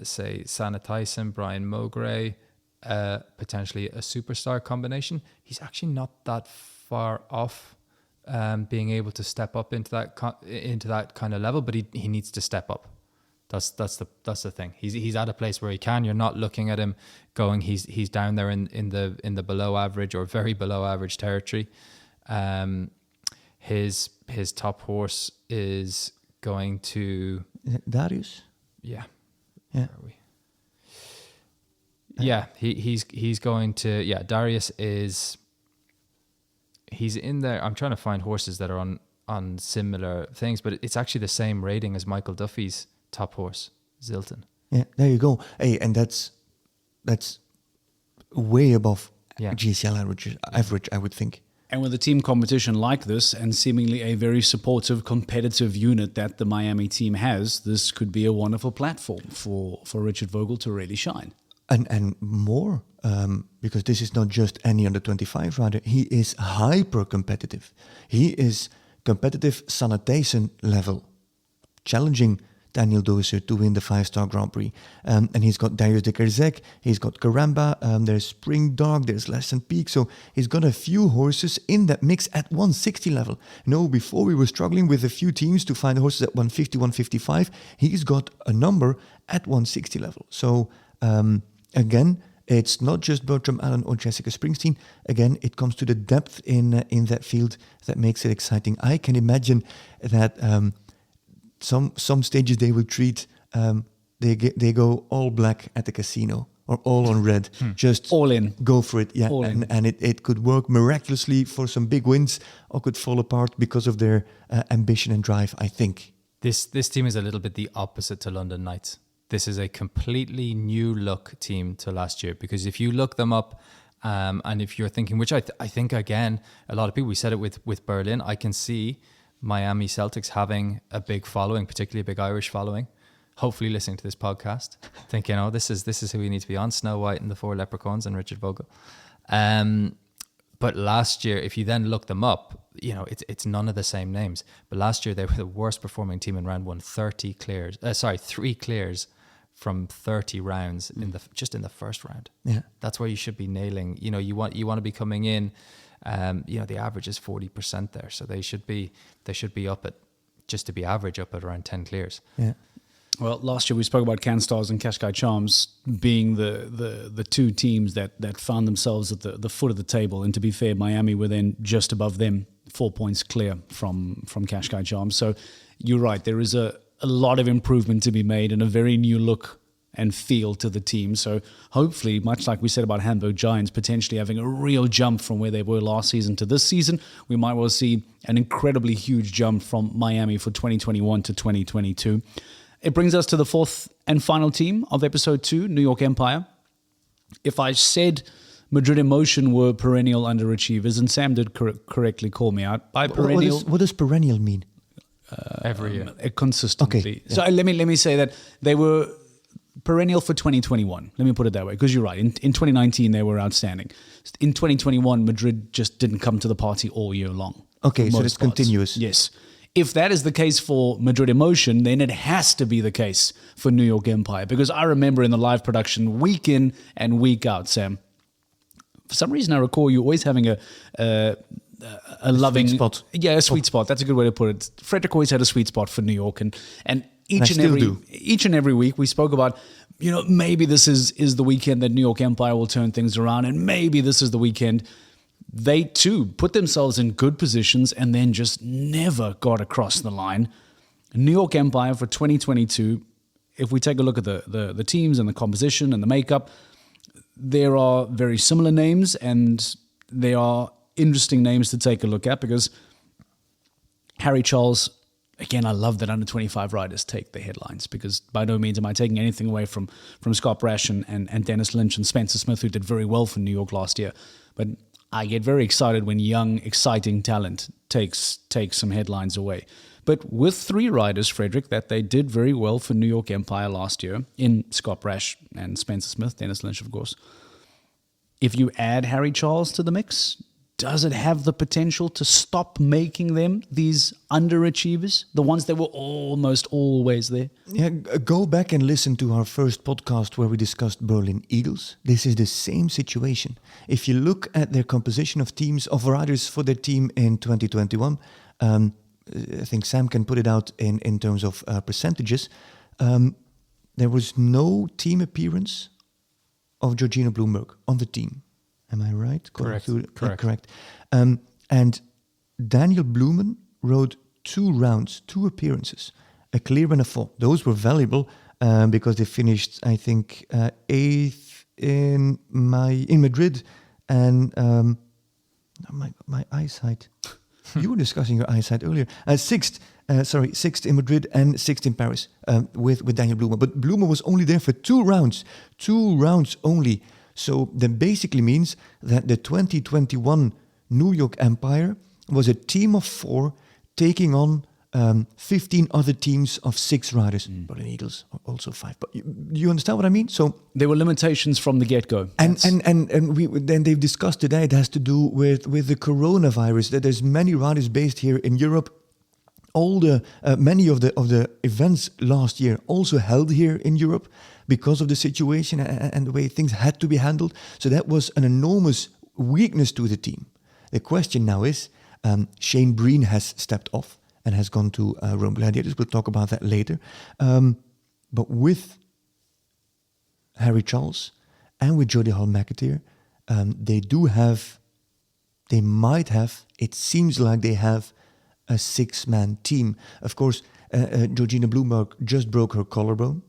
say Sana Tyson, Brian Mowgray, potentially a superstar combination. He's actually not that far off being able to step up into that kind of level, but he needs to step up. That's the thing. He's at a place where he can. You're not looking at him going. He's down there in the below average or very below average territory. His top horse is going to Darius. Yeah. Yeah. Where are we? Yeah, he's going to, Darius he's in there. I'm trying to find horses that are on similar things, but it's actually the same rating as Michael Duffy's top horse, Zilton. Yeah, there you go. Hey, and that's way above GCL average, I would think. And with a team competition like this and seemingly a very supportive, competitive unit that the Miami team has, this could be a wonderful platform for Richard Vogel to really shine. And more, because this is not just any under-25 rider. He is hyper competitive. He is competitive Sana Tyson level, challenging Daniel Doser to win the 5-star Grand Prix. And he's got Darius de Kerzek, he's got Karamba, there's Spring Dark, there's Lesson Peak. So he's got a few horses in that mix at 160 level. Before we were struggling with a few teams to find horses at 150, 155. He's got a number at 160 level. So again, it's not just Bertram Allen or Jessica Springsteen. Again, it comes to the depth in that field that makes it exciting. I can imagine that some stages they will treat, they go all black at the casino or all on red. Just all in. Go for it. Yeah, all in. And it could work miraculously for some big wins or could fall apart because of their ambition and drive, I think. This team is a little bit the opposite to London Knights. This is a completely new look team to last year, because if you look them up, and if you're thinking, which I think, again, a lot of people, we said it with Berlin, I can see Miami Celtics having a big following, particularly a big Irish following, hopefully listening to this podcast, thinking, this is who we need to be on, Snow White and the Four Leprechauns and Richard Vogel. But last year, if you then look them up, it's none of the same names. But last year, they were the worst performing team in round one, 3 clears from 30 rounds in the first round. Yeah, that's where you should be nailing. You want to be coming in. The average is 40% there, so they should be up at, just to be average, up at around 10 clears. Yeah. Well, last year we spoke about CanStars and Cascais Charms being the two teams that found themselves at the foot of the table. And to be fair, Miami were then just above them, 4 points clear from Cascais Charms. So you're right, there is a lot of improvement to be made and a very new look and feel to the team. So hopefully, much like we said about Hamburg Giants, potentially having a real jump from where they were last season to this season, we might well see an incredibly huge jump from Miami for 2021 to 2022. It brings us to the fourth and final team of episode 2, New York Empire. If I said Madrid Emotion were perennial underachievers, and Sam did correctly call me out, by perennial... What does perennial mean? Every year. Consistently. Okay, yeah. So let me say that they were perennial for 2021. Let me put it that way, because you're right. In 2019, they were outstanding. In 2021, Madrid just didn't come to the party all year long. Okay, so it's continuous. Yes. If that is the case for Madrid Emotion, then it has to be the case for New York Empire. Because I remember in the live production, week in and week out, Sam, for some reason I recall you always having a loving sweet spot. Yeah, a sweet spot. That's a good way to put it. Frederick always had a sweet spot for New York, and each and every week we spoke about, maybe this is the weekend that New York Empire will turn things around, and maybe this is the weekend. They too put themselves in good positions and then just never got across the line. New York Empire for 2022, if we take a look at the teams and the composition and the makeup, there are very similar names, and they are interesting names to take a look at, because Harry Charles, again, I love that under 25 riders take the headlines, because by no means am I taking anything away from Scott Brash and Dennis Lynch and Spencer Smith, who did very well for New York last year. But I get very excited when young, exciting talent takes some headlines away. But with 3 riders, Frederick, that they did very well for New York Empire last year, in Scott Brash and Spencer Smith, Dennis Lynch, of course. If you add Harry Charles to the mix, does it have the potential to stop making them these underachievers, the ones that were almost always there? Yeah, go back and listen to our first podcast where we discussed Berlin Eagles. This is the same situation. If you look at their composition of teams, of riders for their team in 2021, I think Sam can put it out in terms of percentages. There was no team appearance of Georgina Bloomberg on the team. Am I right? Correct. Correct. And Daniel Blumen rode 2 rounds, 2 appearances, a clear and a 4. Those were valuable because they finished, I think, 8th in Madrid, and my eyesight. You were discussing your eyesight earlier. 6th in Madrid and 6th in Paris with Daniel Blumen. But Blumen was only there for 2 rounds only. So that basically means that the 2021 New York Empire was a team of 4 taking on 15 other teams of 6 riders. Berlin Eagles also 5. But you understand what I mean? So there were limitations from the get-go. And then they've discussed today, it has to do with the coronavirus, that there's many riders based here in Europe. Many of the events last year also held here in Europe because of the situation and the way things had to be handled. So that was an enormous weakness to the team. The question now is, Shane Breen has stepped off and has gone to Rome Gladiators. We'll talk about that later. But with Harry Charles and with Jody Hall McAteer, it seems like they have a 6-man team. Of course, Georgina Bloomberg just broke her collarbone.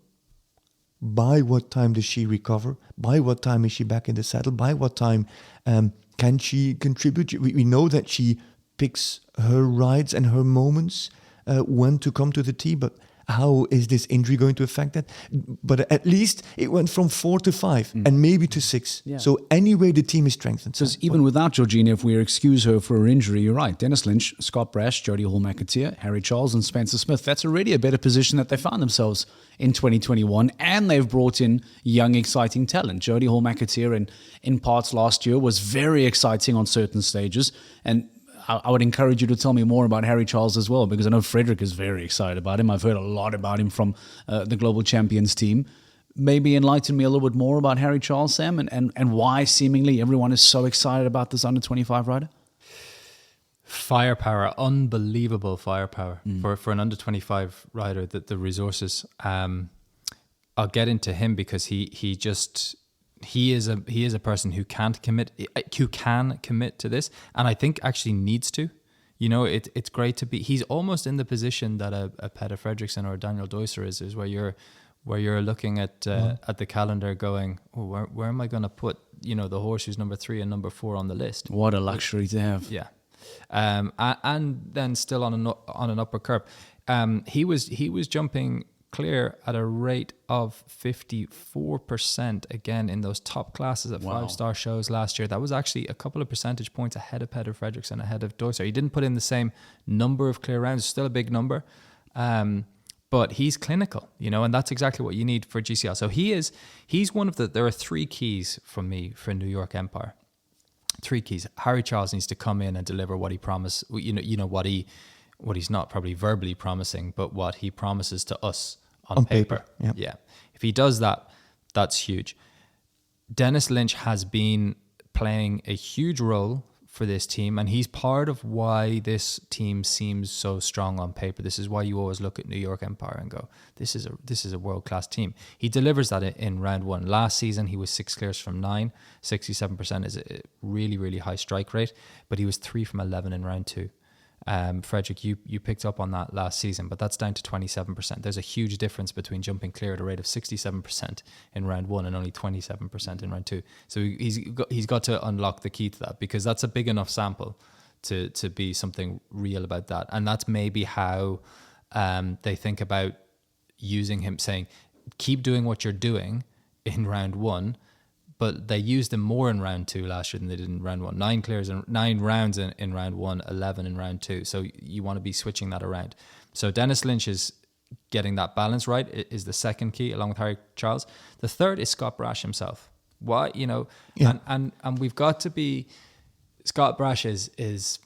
By what time does she recover? By what time is she back in the saddle? By what time can she contribute? We know that she picks her rides and her moments when to come to the team, but how is this injury going to affect that? But at least it went from 4 to 5 and maybe to 6. Yeah. So anyway, the team is strengthened. Because even without Georgina, if we excuse her for her injury, you're right. Dennis Lynch, Scott Brash, Jody Hall McAteer, Harry Charles and Spencer Smith. That's already a better position that they found themselves in 2021. And they've brought in young, exciting talent. Jody Hall McAteer in parts last year was very exciting on certain stages. And I would encourage you to tell me more about Harry Charles as well, because I know Frederick is very excited about him. I've heard a lot about him from the Global Champions team. Maybe enlighten me a little bit more about Harry Charles, Sam, and why seemingly everyone is so excited about this under-25 rider? Firepower, unbelievable firepower for an under-25 rider. The resources. I'll get into him because he is a person who can commit to this, and I think actually needs to. It's great to be. He's almost in the position that a Peter Fredriksson or a Daniel Deusser is where you're looking at the calendar going, oh, where am I going to put the horse who's number 3 and number 4 on the list? What a luxury to have. Yeah, and then still on an upper curve. He was jumping clear at a rate of 54% again in those top classes at 5-star shows last year. That was actually a couple of percentage points ahead of Peter Fredriksson, ahead of Deusser. He didn't put in the same number of clear rounds, still a big number, but he's clinical, and that's exactly what you need for GCL. So he's one of there are 3 keys from me for New York Empire. 3 keys. Harry Charles needs to come in and deliver what he promised, what he's not probably verbally promising, but what he promises to us on paper. Yeah. If he does that, that's huge. Dennis Lynch has been playing a huge role for this team, and he's part of why this team seems so strong on paper. This is why you always look at New York Empire and go, this is a world-class team. He delivers that in round one. Last season, he was 6 clears from 9. 67% is a really, really high strike rate, but he was 3 from 11 in round 2. Frederick, you picked up on that last season, but that's down to 27%. There's a huge difference between jumping clear at a rate of 67% in round 1 and only 27% in round 2. So he's got to unlock the key to that, because that's a big enough sample to be something real about that. And that's maybe how they think about using him, saying, keep doing what you're doing in round 1. But they used him more in round 2 last year than they did in round 1. 9 clears and 9 rounds in round 1, 11 in round 2. So you want to be switching that around. So Dennis Lynch is getting that balance right, is the second key, along with Harry Charles. The third is Scott Brash himself. Why, and we've got to be. Scott Brash is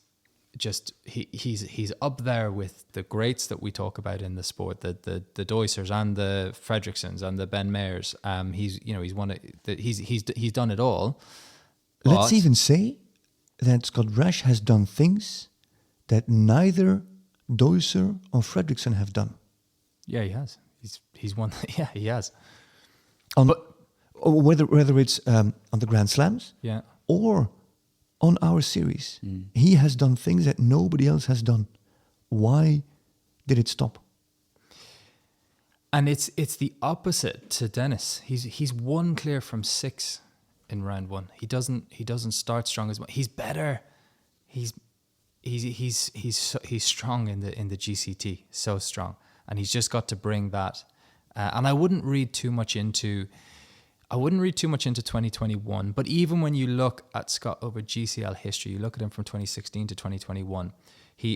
just he's up there with the greats that we talk about in the sport, the Deusers and the Fredricksons and the Ben Mayers. He's one of he's done it all. Let's even say that Scott Brash has done things that neither Deuser or Fredrickson have done. Yeah, he has. He's won. Yeah, he has. Whether it's on the Grand Slams, yeah, or on our series. He has done things that nobody else has done. Why did it stop? And it's the opposite to Dennis. He's 1 clear from 6 in round 1. He doesn't start strong as much. He's better. He's strong in the GCT, so strong, and he's just got to bring that. And I wouldn't read too much into 2021, but even when you look at Scott over GCL history, you look at him from 2016 to 2021,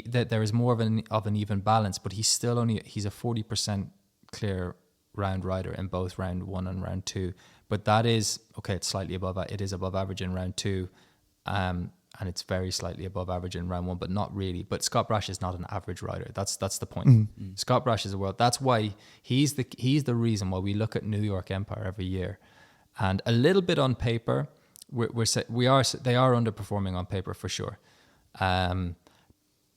there is more of an even balance, but he's a 40% clear round rider in both round 1 and round 2. But that is, okay, it's slightly above, it is above average in round 2, and it's very slightly above average in round 1, but not really. But Scott Brash is not an average rider. That's the point. Scott Brash is a world. That's why he's the reason why we look at New York Empire every year. And a little bit on paper, they are underperforming on paper for sure.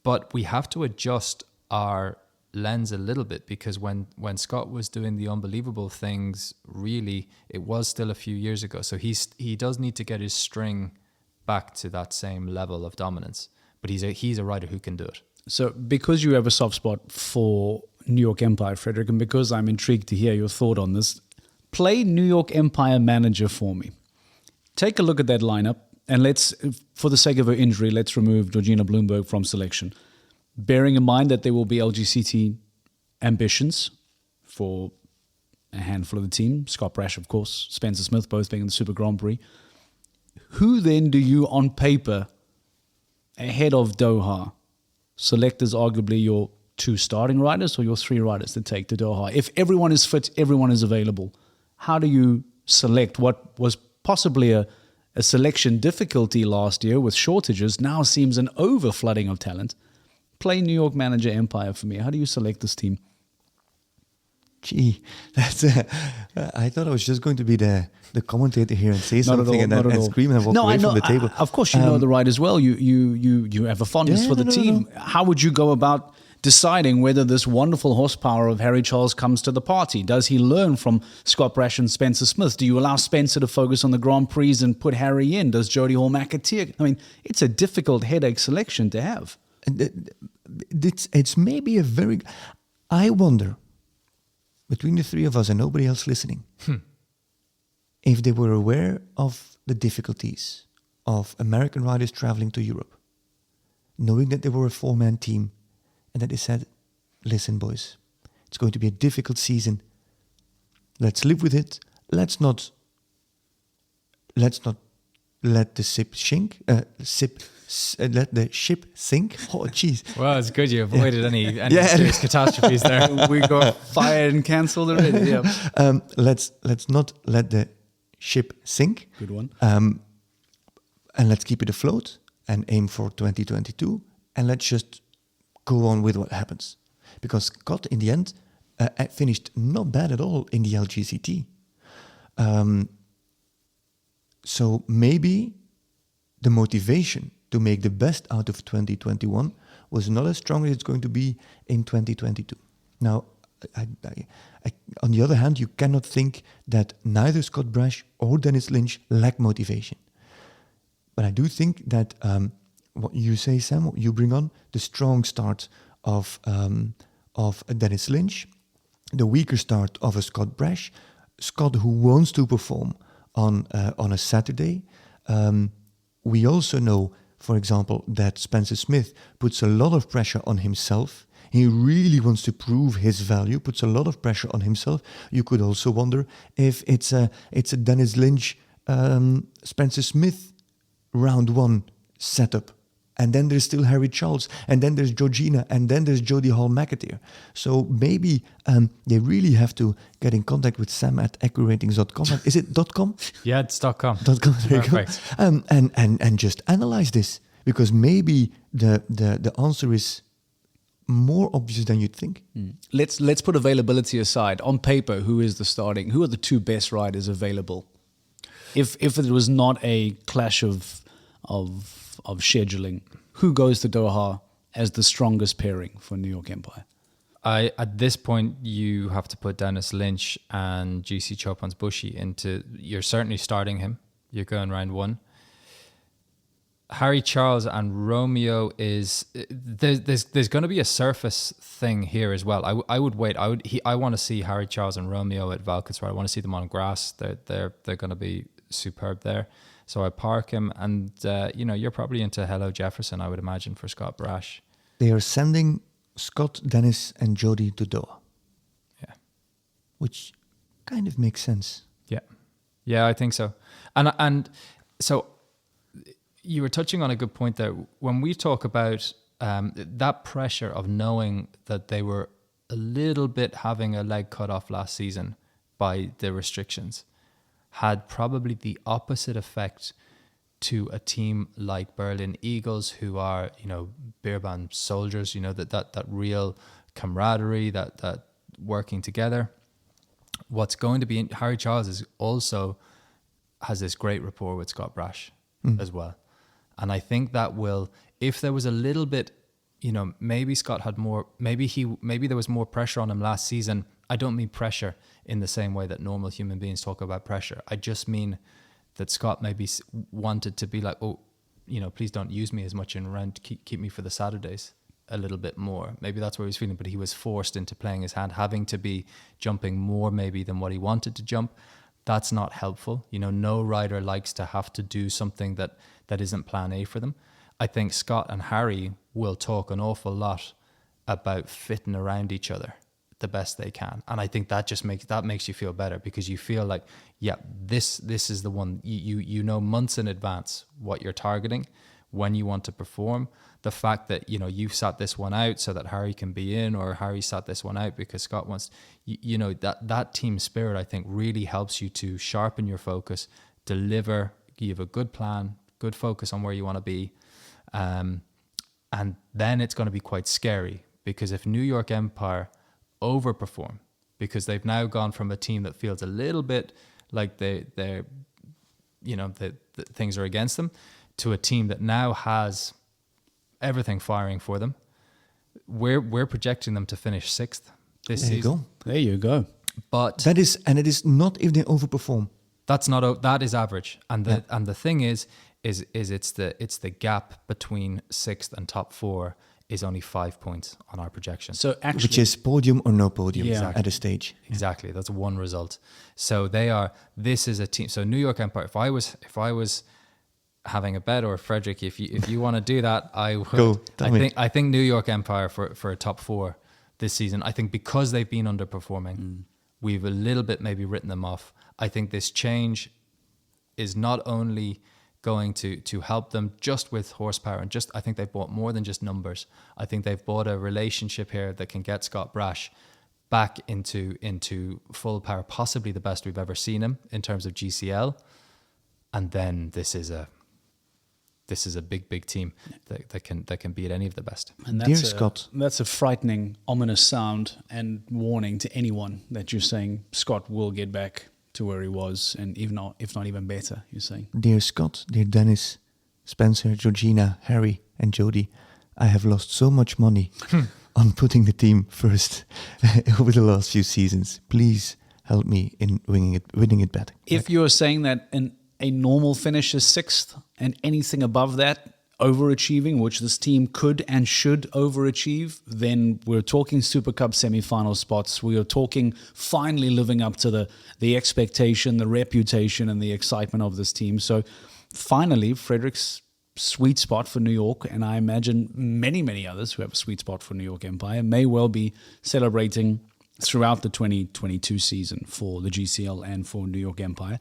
But we have to adjust our lens a little bit, because when Scott was doing the unbelievable things, really, it was still a few years ago. So he does need to get his string back to that same level of dominance. But he's a rider who can do it. So because you have a soft spot for New York Empire, Frederick, and because I'm intrigued to hear your thought on this, play New York Empire manager for me. Take a look at that lineup, and let's, for the sake of her injury, let's remove Georgina Bloomberg from selection. Bearing in mind that there will be LGCT ambitions for a handful of the team, Scott Brash, of course, Spencer Smith, both being in the Super Grand Prix. Who then do you, on paper, ahead of Doha, select as arguably your 2 starting riders or your 3 riders to take to Doha? If everyone is fit, everyone is available, how do you select what was possibly a selection difficulty last year with shortages, now seems an overflooding of talent? Play New York manager Empire for me. How do you select this team? Gee, that's. I thought I was just going to be the commentator here and say something and scream and walk away from the table. Of course, you know the riders well. You have a fondness for the team. No. How would you go about deciding whether this wonderful horsepower of Harry Charles comes to the party? Does he learn from Scott Brash and Spencer Smith? Do you allow Spencer to focus on the Grand Prix and put Harry in? Does Jody Hall McAteer? I mean, it's a difficult headache selection to have. It's maybe a very. I wonder, between the 3 of us and nobody else listening, if they were aware of the difficulties of American riders traveling to Europe, knowing that they were a 4-man team, and that they said, listen, boys, it's going to be a difficult season. Let's live with it. Let's not let the ship sink. Let the ship sink. Oh, jeez. Well, it's good you avoided any serious catastrophes there. We got fired and cancelled already. Yeah. Let's not let the ship sink. Good one. And let's keep it afloat and aim for 2022. And let's just go on with what happens. Because Scott, in the end, finished not bad at all in the LGCT. So maybe the motivation to make the best out of 2021 was not as strong as it's going to be in 2022. Now, on the other hand, you cannot think that neither Scott Brash or Dennis Lynch lack motivation. But I do think that what you say, Sam, what you bring on, the strong start of Dennis Lynch, the weaker start of a Scott Brash, Scott who wants to perform on a Saturday. We also know, for example, that Spencer Smith puts a lot of pressure on himself. He really wants to prove his value, puts a lot of pressure on himself. You could also wonder if it's a Dennis Lynch, Spencer Smith round one setup. And then there's still Harry Charles, and then there's Georgina, and then there's Jodie Hall-McAteer. So maybe they really have to get in contact with Sam at AccuRatings.com. Is it .com? Yeah, it's .com. .com, there you go. Perfect. And just analyze this, because maybe the answer is more obvious than you'd think. Let's put availability aside. On paper, who are the two best riders available? If it was not a clash of scheduling, who goes to Doha as the strongest pairing for New York Empire? At this point, you have to put Dennis Lynch and GC Chopin's Bushy into. You're certainly starting him. You're going round one. Harry Charles and Romeo is there's going to be a surface thing here as well. I would wait. I want to see Harry Charles and Romeo at Valkenswaard. I want to see them on grass. They're going to be superb there. So I park him, and you're probably into Hello Jefferson, I would imagine, for Scott Brash. They are sending Scott, Dennis, and Jodie to Doha. Yeah, which kind of makes sense. Yeah, I think so. And so you were touching on a good point there. When we talk about that pressure of knowing that they were a little bit having a leg cut off last season by the restrictions, had probably the opposite effect to a team like Berlin Eagles, who are, beer band soldiers, that real camaraderie, that working together. What's going to be Harry Charles has this great rapport with Scott Brash as well. And I think that will, if there was a little bit, maybe Scott had more, maybe there was more pressure on him last season. I don't mean pressure in the same way that normal human beings talk about pressure. I just mean that Scott maybe wanted to be like, please don't use me as much in round, keep me for the Saturdays a little bit more. Maybe that's where he was feeling, but he was forced into playing his hand, having to be jumping more maybe than what he wanted to jump. That's not helpful. No rider likes to have to do something that isn't plan A for them. I think Scott and Harry will talk an awful lot about fitting around each other the best they can, and I think that just makes you feel better, because you feel like, yeah, this is the one. You know months in advance what you're targeting, when you want to perform. The fact that you've sat this one out so that Harry can be in, or Harry sat this one out because Scott wants, that team spirit, I think, really helps you to sharpen your focus, deliver. You have a good plan, good focus on where you want to be, and then it's going to be quite scary, because if New York Empire overperform, because they've now gone from a team that feels a little bit like they're things are against them, to a team that now has everything firing for them. We're projecting them to finish 6th this season. There you go. But it is not if they overperform. That is average. And the thing is it's the gap between 6th and top 4 is only 5 points on our projection. So actually, which is podium or no podium Exactly. at a stage. Exactly. That's one result. So this is a team. So New York Empire, if I was having a bet, or Frederick, if you want to do that, I would. Go, I think New York Empire for a top 4 this season. I think because they've been underperforming, we've a little bit maybe written them off. I think this change is not only going to help them just with horsepower, and I think they've bought more than just numbers. I think they've bought a relationship here that can get Scott Brash back into full power, possibly the best we've ever seen him in terms of GCL. And then this is this is a big team that can beat any of the best. And Dear Scott. That's a frightening, ominous sound and warning to anyone that you're saying Scott will get back to where he was, and if not even better, you're saying. Dear Scott, dear Dennis, Spencer, Georgina, Harry, and Jody, I have lost so much money on putting the team first over the last few seasons. Please help me in winning it back. If you're saying that a normal finish is 6th, and anything above that, overachieving, which this team could and should overachieve, then we're talking Super Cup semi-final spots. We are talking finally living up to the expectation, the reputation, and the excitement of this team. So finally, Frederick's sweet spot for New York, and I imagine many others who have a sweet spot for New York Empire, may well be celebrating throughout the 2022 season for the GCL and for New York Empire.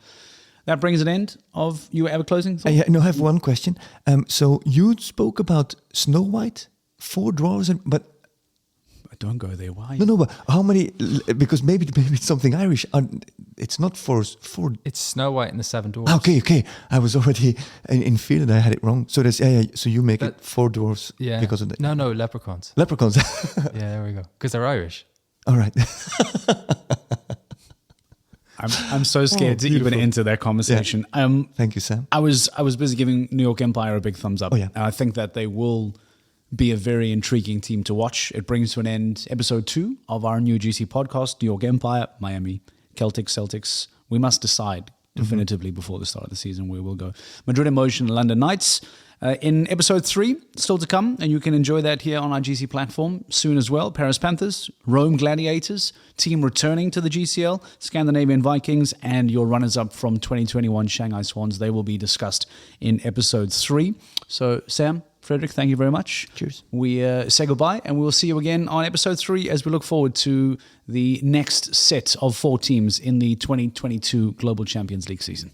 That brings an end of your ever closing thought? I have one question. So you spoke about Snow White, 4 dwarves, but don't go there. Why? no, but how many? Because maybe it's something Irish. It's not four. It's Snow White and the Seven Dwarfs. Okay. I was already in fear that I had it wrong. So that's So you make it 4 dwarves because of that. No, leprechauns. Leprechauns. Yeah, there we go. Because they're Irish. All right. I'm so scared to even enter that conversation. Yeah. Thank you, Sam. I was busy giving New York Empire a big thumbs up. Oh, yeah. And I think that they will be a very intriguing team to watch. It brings to an end episode 2 of our new GC podcast, New York Empire, Miami, Celtics. We must decide definitively before the start of the season where we'll go. Madrid in Motion, London Knights. In episode 3, still to come, and you can enjoy that here on our GC platform soon as well. Paris Panthers, Rome Gladiators, team returning to the GCL, Scandinavian Vikings, and your runners-up from 2021 Shanghai Swans. They will be discussed in episode 3. So, Sam, Frederick, thank you very much. Cheers. We say goodbye, and we'll see you again on episode 3 as we look forward to the next set of 4 teams in the 2022 Global Champions League season.